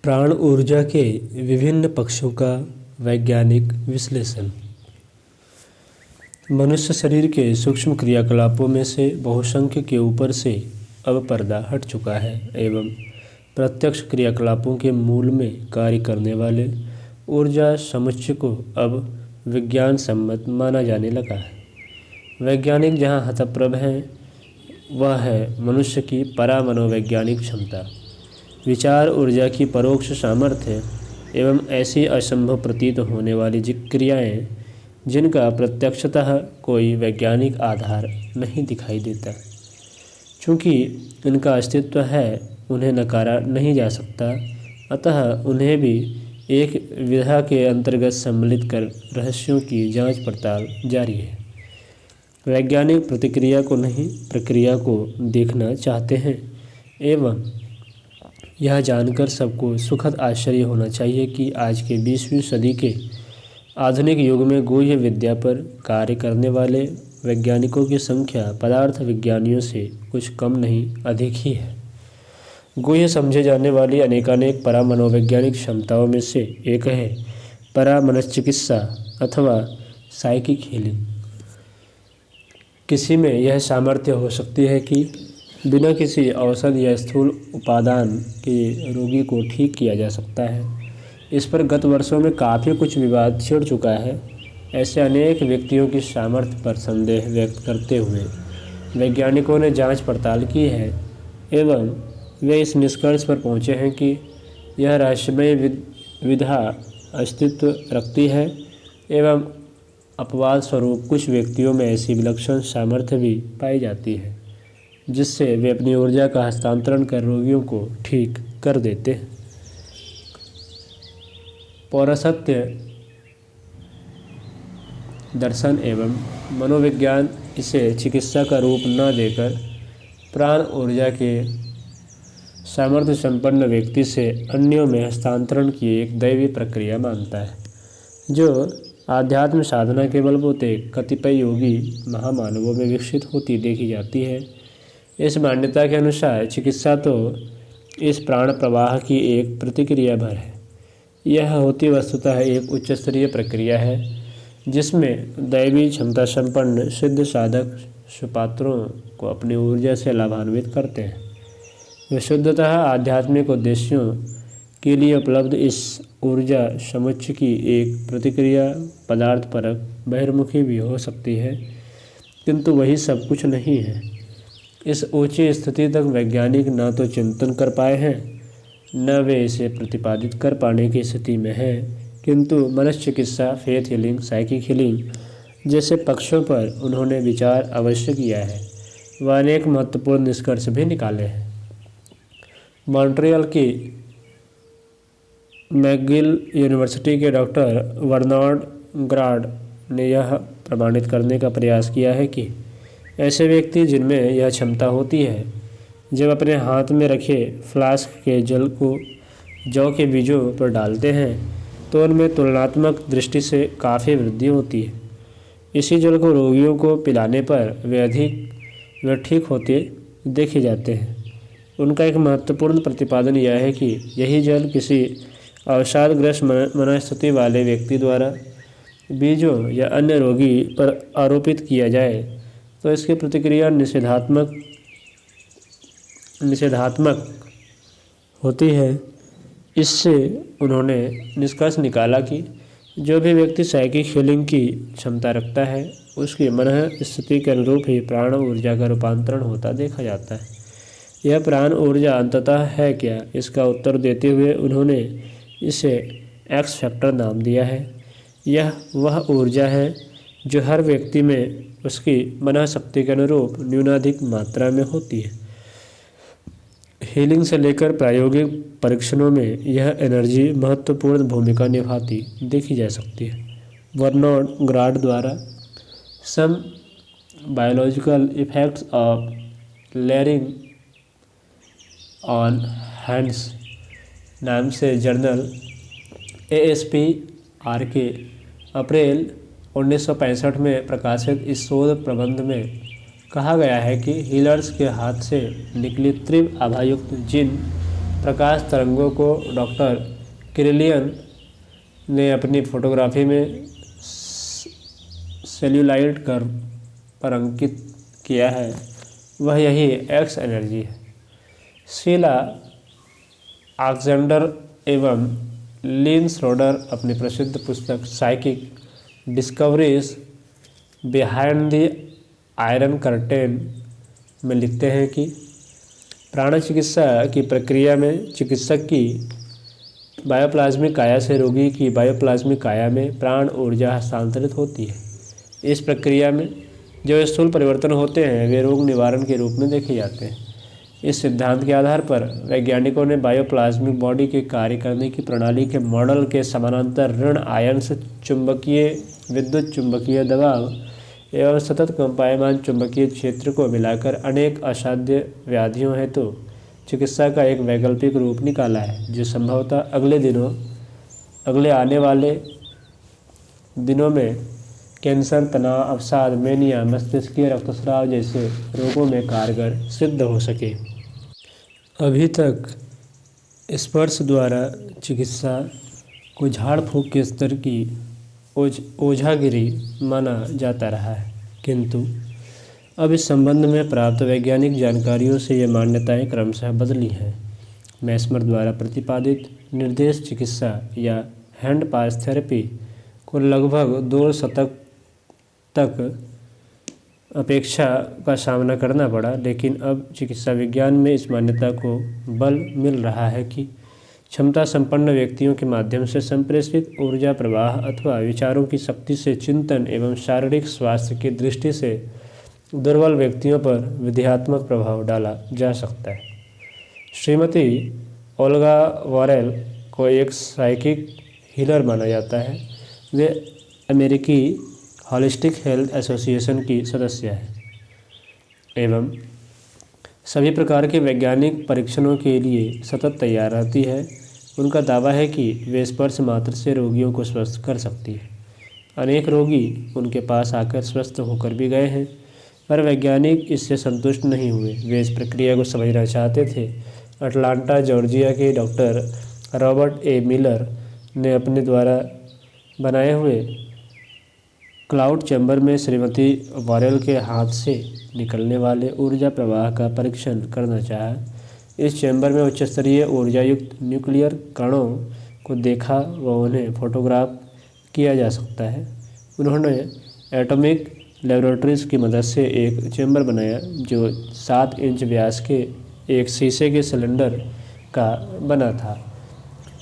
प्राण ऊर्जा के विभिन्न पक्षों का वैज्ञानिक विश्लेषण। मनुष्य शरीर के सूक्ष्म क्रियाकलापों में से बहुसंख्य के ऊपर से अब पर्दा हट चुका है एवं प्रत्यक्ष क्रियाकलापों के मूल में कार्य करने वाले ऊर्जा समुच्चय को अब विज्ञान सम्मत माना जाने लगा है। वैज्ञानिक जहाँ हतप्रभ हैं वह है मनुष्य की परामनोवैज्ञानिक क्षमता, विचार ऊर्जा की परोक्ष सामर्थ्य एवं ऐसी असंभव प्रतीत होने वाली क्रियाएँ जिनका प्रत्यक्षतः कोई वैज्ञानिक आधार नहीं दिखाई देता। चूँकि इनका अस्तित्व है, उन्हें नकारा नहीं जा सकता, अतः उन्हें भी एक विधा के अंतर्गत सम्मिलित कर रहस्यों की जांच पड़ताल जारी है। वैज्ञानिक प्रतिक्रिया को नहीं, प्रक्रिया को देखना चाहते हैं एवं यह जानकर सबको सुखद आश्चर्य होना चाहिए कि आज के 20वीं सदी के आधुनिक युग में गुह्य विद्या पर कार्य करने वाले वैज्ञानिकों की संख्या पदार्थ विज्ञानियों से कुछ कम नहीं अधिक ही है। गुह्य समझे जाने वाली अनेकानेक परामनोवैज्ञानिक क्षमताओं में से एक है परामनश्चिकित्सा अथवा साइकिक हीलिंग। किसी में यह सामर्थ्य हो सकती है कि बिना किसी औषध या स्थूल उपादान के रोगी को ठीक किया जा सकता है। इस पर गत वर्षों में काफ़ी कुछ विवाद छिड़ चुका है। ऐसे अनेक व्यक्तियों की सामर्थ्य पर संदेह व्यक्त करते हुए वैज्ञानिकों ने जांच पड़ताल की है एवं वे इस निष्कर्ष पर पहुंचे हैं कि यह रहस्यमय विधा अस्तित्व रखती है एवं अपवाद स्वरूप कुछ व्यक्तियों में ऐसी विलक्षण सामर्थ्य भी पाई जाती है जिससे वे अपनी ऊर्जा का हस्तांतरण कर रोगियों को ठीक कर देते हैं। पौरासत्य दर्शन एवं मनोविज्ञान इसे चिकित्सा का रूप न देकर प्राण ऊर्जा के सामर्थ्य संपन्न व्यक्ति से अन्यों में हस्तांतरण की एक दैवी प्रक्रिया मानता है, जो आध्यात्म साधना के बलबूते कतिपय योगी महामानवों में विकसित होती देखी जाती है। इस मान्यता के अनुसार चिकित्सा तो इस प्राण प्रवाह की एक प्रतिक्रिया भर है। यह होती वस्तुतः एक उच्च स्तरीय प्रक्रिया है जिसमें दैवी क्षमता संपन्न सिद्ध साधक सुपात्रों को अपनी ऊर्जा से लाभान्वित करते हैं। वे शुद्धतः आध्यात्मिक उद्देश्यों के लिए उपलब्ध इस ऊर्जा समुच्चय की एक प्रतिक्रिया पदार्थपरक बहिर्मुखी भी हो सकती है, किंतु वही सब कुछ नहीं है। इस ऊंची स्थिति तक वैज्ञानिक न तो चिंतन कर पाए हैं, न वे इसे प्रतिपादित कर पाने की स्थिति में हैं, किंतु मनश्चिकित्सा, फेथ हीलिंग, साइकिक हीलिंग जैसे पक्षों पर उन्होंने विचार अवश्य किया है व अनेक महत्वपूर्ण निष्कर्ष भी निकाले हैं। मॉन्ट्रियल की मैकगिल यूनिवर्सिटी के डॉक्टर बर्नार्ड ग्राड ने यह प्रमाणित करने का प्रयास किया है कि ऐसे व्यक्ति जिनमें यह क्षमता होती है, जब अपने हाथ में रखे फ्लास्क के जल को जौ के बीजों पर डालते हैं तो उनमें तुलनात्मक दृष्टि से काफ़ी वृद्धि होती है। इसी जल को रोगियों को पिलाने पर वे ठीक होते देखे जाते हैं। उनका एक महत्वपूर्ण प्रतिपादन यह है कि यही जल किसी अवसादग्रस्त मनस्थिति वाले व्यक्ति द्वारा बीजों या अन्य रोगी पर आरोपित किया जाए तो इसकी प्रतिक्रिया निषेधात्मक होती है। इससे उन्होंने निष्कर्ष निकाला कि जो भी व्यक्ति साइकिक हीलिंग की क्षमता रखता है उसकी मन स्थिति के अनुरूप ही प्राण ऊर्जा का रूपांतरण होता देखा जाता है। यह प्राण ऊर्जा अंततः है क्या, इसका उत्तर देते हुए उन्होंने इसे एक्स फैक्टर नाम दिया है। यह वह ऊर्जा है जो हर व्यक्ति में उसकी मनःशक्ति के अनुरूप न्यूनाधिक मात्रा में होती है। हीलिंग से लेकर प्रायोगिक परीक्षणों में यह एनर्जी महत्वपूर्ण भूमिका निभाती देखी जा सकती है। बर्नार्ड ग्राड द्वारा some biological effects of laying on hands नाम से जर्नल ASPR के अप्रैल 1965 में प्रकाशित इस शोध प्रबंध में कहा गया है कि हीलर्स के हाथ से निकली तीव्र आभायुक्त जिन प्रकाश तरंगों को डॉक्टर किरलियन ने अपनी फोटोग्राफी में सेल्यूलाइड कर्व पर अंकित किया है वह यही एक्स एनर्जी है। शीला ऑक्जेंडर एवं लिन श्रोडर अपनी प्रसिद्ध पुस्तक psychic discoveries behind the iron curtain में लिखते हैं कि प्राण चिकित्सा की प्रक्रिया में चिकित्सक की बायोप्लाज्मिक काया से रोगी की बायोप्लाज्मिक काया में प्राण ऊर्जा हस्तांतरित होती है। इस प्रक्रिया में जो स्थूल परिवर्तन होते हैं वे रोग निवारण के रूप में देखे जाते हैं। इस सिद्धांत के आधार पर वैज्ञानिकों ने बायोप्लाज्मिक बॉडी के कार्य करने की प्रणाली के मॉडल के समानांतर ऋण आयन से चुंबकीय विद्युत चुंबकीय दबाव एवं सतत कंपायमान चुंबकीय क्षेत्र को मिलाकर अनेक असाध्य व्याधियों हेतु चिकित्सा का एक वैकल्पिक रूप निकाला है, जो संभवतः अगले आने वाले दिनों में कैंसर, तनाव, अवसाद, मेनिया, मस्तिष्कीय रक्तस्राव जैसे रोगों में कारगर सिद्ध हो सके। अभी तक स्पर्श द्वारा चिकित्सा को झाड़ फूक के स्तर की ओझागिरी माना जाता रहा है, किंतु अब इस संबंध में प्राप्त वैज्ञानिक जानकारियों से ये मान्यताएं क्रमशः बदली हैं। मैस्मर द्वारा प्रतिपादित निर्देश चिकित्सा या हैंड पास थेरेपी को लगभग 2 शतक तक अपेक्षा का सामना करना पड़ा, लेकिन अब चिकित्सा विज्ञान में इस मान्यता को बल मिल रहा है कि क्षमता संपन्न व्यक्तियों के माध्यम से संप्रेषित ऊर्जा प्रवाह अथवा विचारों की शक्ति से चिंतन एवं शारीरिक स्वास्थ्य की दृष्टि से दुर्बल व्यक्तियों पर विध्यात्मक प्रभाव डाला जा सकता है। श्रीमती ओल्गा वॉरेल को एक साइकिक हीलर माना जाता है। वे अमेरिकी होलिस्टिक हेल्थ एसोसिएशन की सदस्य है एवं सभी प्रकार के वैज्ञानिक परीक्षणों के लिए सतत तैयार रहती है। उनका दावा है कि वे स्पर्श मात्र से रोगियों को स्वस्थ कर सकती है। अनेक रोगी उनके पास आकर स्वस्थ होकर भी गए हैं, पर वैज्ञानिक इससे संतुष्ट नहीं हुए। वे इस प्रक्रिया को समझना चाहते थे। अटलांटा जॉर्जिया के डॉक्टर रॉबर्ट ए मिलर ने अपने द्वारा बनाए हुए क्लाउड चैम्बर में श्रीमती वॉरेल के हाथ से निकलने वाले ऊर्जा प्रवाह का परीक्षण करना चाहा। इस चैम्बर में उच्च स्तरीय ऊर्जा युक्त न्यूक्लियर कणों को देखा व उन्हें फोटोग्राफ किया जा सकता है। उन्होंने एटॉमिक लेबोरेटरीज की मदद से एक चैम्बर बनाया जो 7 इंच व्यास के एक शीशे के सिलेंडर का बना था।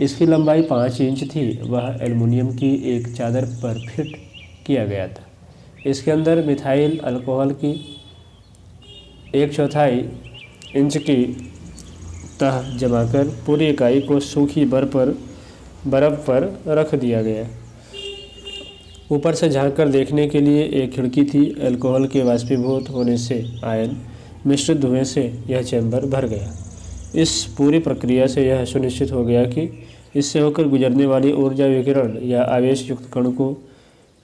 इसकी लंबाई 5 इंच थी। वह एल्युमिनियम की एक चादर पर फिट किया गया था। इसके अंदर मिथाइल अल्कोहल की 1/4 इंच की तह जमाकर पूरी इकाई को सूखी बर्फ पर रख दिया गया। ऊपर से झांककर देखने के लिए एक खिड़की थी। अल्कोहल के वाष्पीभूत होने से आयन मिश्रित धुएं से यह चैम्बर भर गया। इस पूरी प्रक्रिया से यह सुनिश्चित हो गया कि इससे होकर गुजरने वाली ऊर्जा विकिरण या आवेश युक्त कण को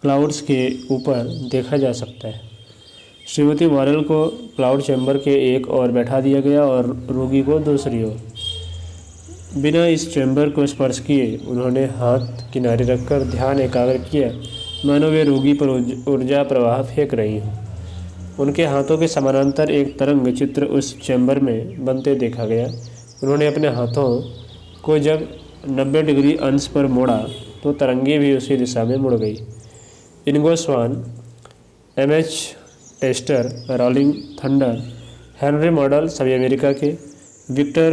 क्लाउड्स के ऊपर देखा जा सकता है। श्रीमती वॉरेल को क्लाउड चैम्बर के एक ओर बैठा दिया गया और रोगी को दूसरी ओर। बिना इस चैम्बर को स्पर्श किए उन्होंने हाथ किनारे रखकर ध्यान एकाग्र किया, मानो वे रोगी पर ऊर्जा प्रवाह फेंक रही हों। उनके हाथों के समानांतर एक तरंग चित्र उस चैम्बर में बनते देखा गया। उन्होंने अपने हाथों को जब 90 डिग्री अंश पर मोड़ा तो तरंगे भी उसी दिशा में मुड़ गई। Ingo Swann, MH Tester, Rolling Thunder, Henry Model सभी अमेरिका के, विक्टर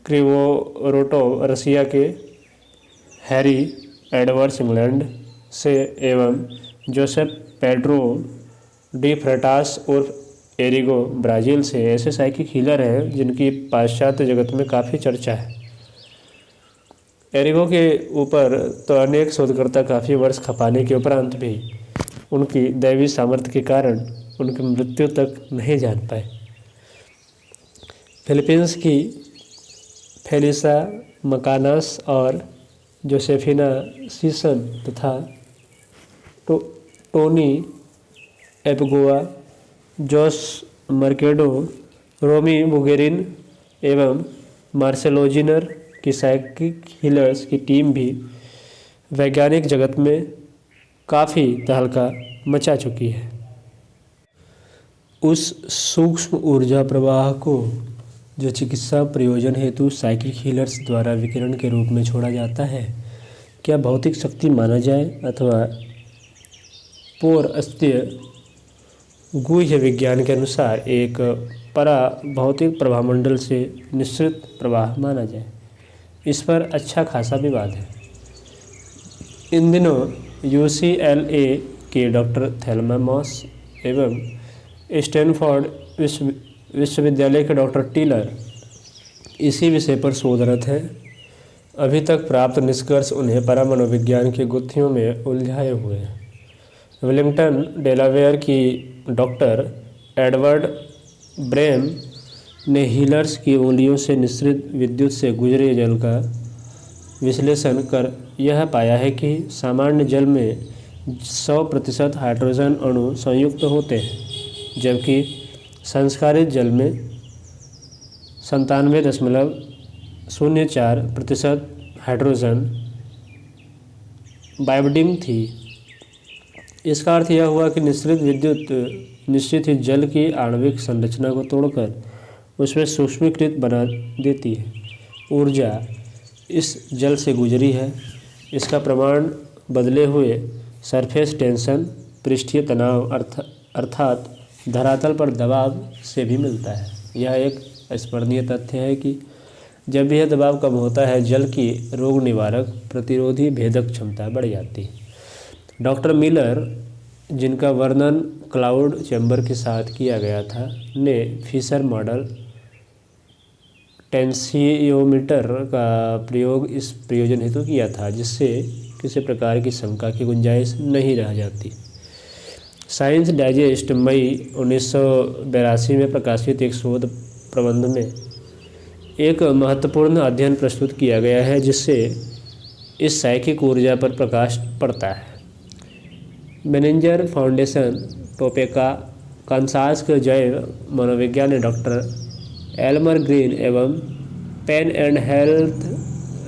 क्रिवोरोटोव रसिया के, हैरी एडवर्ड्स इंग्लैंड से एवं जोसेफ पेड्रो डी फ्रेटास उर्फ एरिगो ब्राज़ील से ऐसे साइकिक हीलर हैं जिनकी पाश्चात्य जगत में काफ़ी चर्चा है। एरिगो के ऊपर तो अनेक शोधकर्ता काफ़ी वर्ष खपाने के उपरांत भी उनकी दैवी सामर्थ्य के कारण उनकी मृत्यु तक नहीं जान पाए। फिलीपींस की फेलिसा मकानास और जोसेफिना सीसन तथा टोनी एपगोआ, जोस मर्केडो, रोमी बुगेरिन एवं मार्सेलोजिनर की साइकिक हीलर्स की टीम भी वैज्ञानिक जगत में काफ़ी तहलका मचा चुकी है। उस सूक्ष्म ऊर्जा प्रवाह को जो चिकित्सा प्रयोजन हेतु साइकिक हीलर्स द्वारा विकिरण के रूप में छोड़ा जाता है, क्या भौतिक शक्ति माना जाए अथवा पौरस्त्य गुह्य विज्ञान के अनुसार एक परा भौतिक प्रभामंडल से निश्चित प्रवाह माना जाए, इस पर अच्छा खासा विवाद है। इन दिनों UCLA के डॉक्टर थेल्मा मॉस एवं स्टैनफोर्ड विश्वविद्यालय के डॉक्टर टिलर इसी विषय पर शोधरत हैं। अभी तक प्राप्त निष्कर्ष उन्हें परामनोविज्ञान की गुत्थियों में उलझाए हुए हैं। विलिंगटन डेलावेयर की डॉक्टर एडवर्ड ब्रेम ने हीलर्स की उंगलियों से निःसृत विद्युत से गुजरे जल का विश्लेषण कर यह पाया है कि सामान्य जल में 100% हाइड्रोजन अणु संयुक्त होते हैं, जबकि संस्कारित जल में 97.04% हाइड्रोजन बाइंडिंग थी। इसका अर्थ यह हुआ कि निश्चित विद्युत निश्चित ही जल की आणविक संरचना को तोड़कर उसमें सूक्ष्मीकृत बना देती है। ऊर्जा इस जल से गुजरी है। इसका प्रमाण बदले हुए सरफेस टेंशन, पृष्ठीय तनाव अर्थात धरातल पर दबाव से भी मिलता है। यह एक स्मरणीय तथ्य है कि जब भी यह दबाव कम होता है, जल की रोग निवारक प्रतिरोधी भेदक क्षमता बढ़ जाती है। डॉक्टर मिलर, जिनका वर्णन क्लाउड चैम्बर के साथ किया गया था, ने फिशर मॉडल टेंसियोमीटर का प्रयोग इस प्रयोजन हेतु किया था, जिससे किसी प्रकार की शंका की गुंजाइश नहीं रह जाती। साइंस डाइजेस्ट मई 1982 में प्रकाशित एक शोध प्रबंध में एक महत्वपूर्ण अध्ययन प्रस्तुत किया गया है, जिससे इस साइकिक ऊर्जा पर प्रकाश पड़ता है। मेनेंजर फाउंडेशन, टोपेका, कांसास के जैव मनोविज्ञान ने डॉक्टर एल्मर ग्रीन एवं pain and health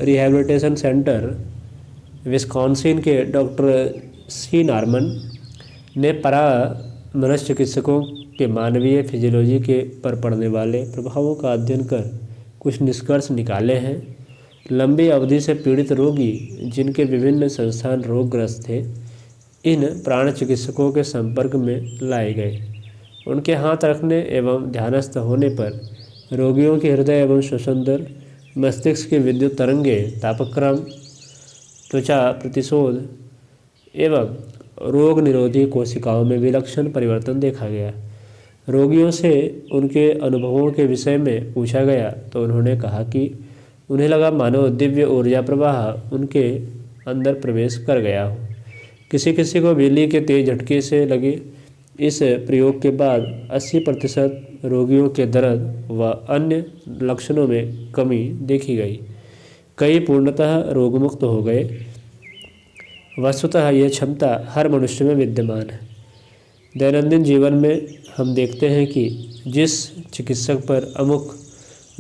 rehabilitation centre, Wisconsin के डॉक्टर सी नॉर्मन ने मनश्चिकित्सकों के मानवीय फिजियोलॉजी के पर पड़ने वाले प्रभावों का अध्ययन कर कुछ निष्कर्ष निकाले हैं। लंबी अवधि से पीड़ित रोगी, जिनके विभिन्न संस्थान रोगग्रस्त थे, इन प्राण चिकित्सकों के संपर्क में लाए गए। उनके हाथ रखने एवं ध्यानस्थ होने पर रोगियों के हृदय एवं श्वसन, मस्तिष्क की विद्युत तरंगे, तापक्रम, त्वचा प्रतिशोध एवं रोग निरोधी कोशिकाओं में विलक्षण परिवर्तन देखा गया। रोगियों से उनके अनुभवों के विषय में पूछा गया तो उन्होंने कहा कि उन्हें लगा मानो दिव्य ऊर्जा प्रवाह उनके अंदर प्रवेश कर गया हो। किसी किसी को बिजली के तेज झटके से लगे। इस प्रयोग के बाद 80% रोगियों के दर्द व अन्य लक्षणों में कमी देखी गई। कई पूर्णतः रोगमुक्त हो गए। वस्तुतः यह क्षमता हर मनुष्य में विद्यमान है। दैनंदिन जीवन में हम देखते हैं कि जिस चिकित्सक पर अमुक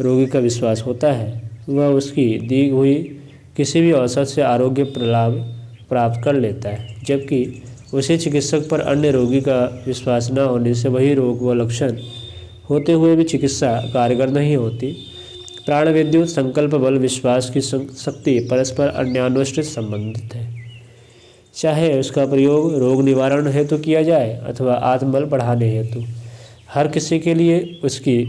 रोगी का विश्वास होता है, वह उसकी दी हुई किसी भी औसत से आरोग्य लाभ प्राप्त कर लेता है, जबकि उसी चिकित्सक पर अन्य रोगी का विश्वास न होने से वही रोग व लक्षण होते हुए भी चिकित्सा कारगर नहीं होती। प्राण विद्युत, संकल्प बल, विश्वास की शक्ति परस्पर अन्योन्याश्रित संबंधित है। चाहे उसका प्रयोग रोग निवारण हेतु किया जाए अथवा आत्मबल बढ़ाने हेतु, हर किसी के लिए उसकी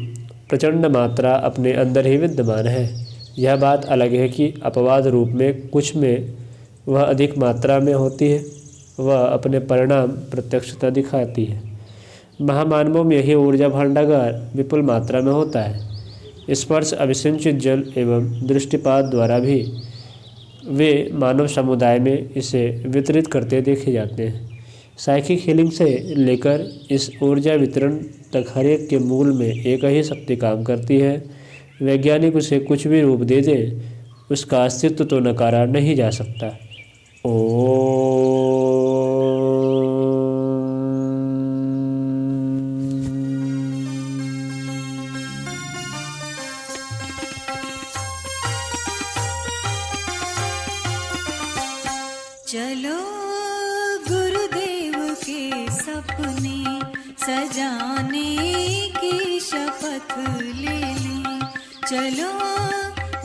प्रचंड मात्रा अपने अंदर ही विद्यमान है। यह बात अलग है कि अपवाद रूप में कुछ में वह अधिक मात्रा में होती है, वह अपने परिणाम प्रत्यक्षता दिखाती है। महामानवों में यही ऊर्जा भांडागार विपुल मात्रा में होता है। स्पर्श, अभिसिंचित जल एवं दृष्टिपात द्वारा भी वे मानव समुदाय में इसे वितरित करते देखे जाते हैं। साइकिक हीलिंग से लेकर इस ऊर्जा वितरण तक हर एक के मूल में एक ही शक्ति काम करती है। वैज्ञानिक उसे कुछ भी रूप दे दे, उसका अस्तित्व तो नकारा नहीं जा सकता। चलो गुरुदेव के सपने सजाने की शपथ ले लें। चलो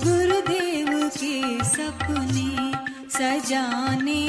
गुरुदेव के सपने सजाने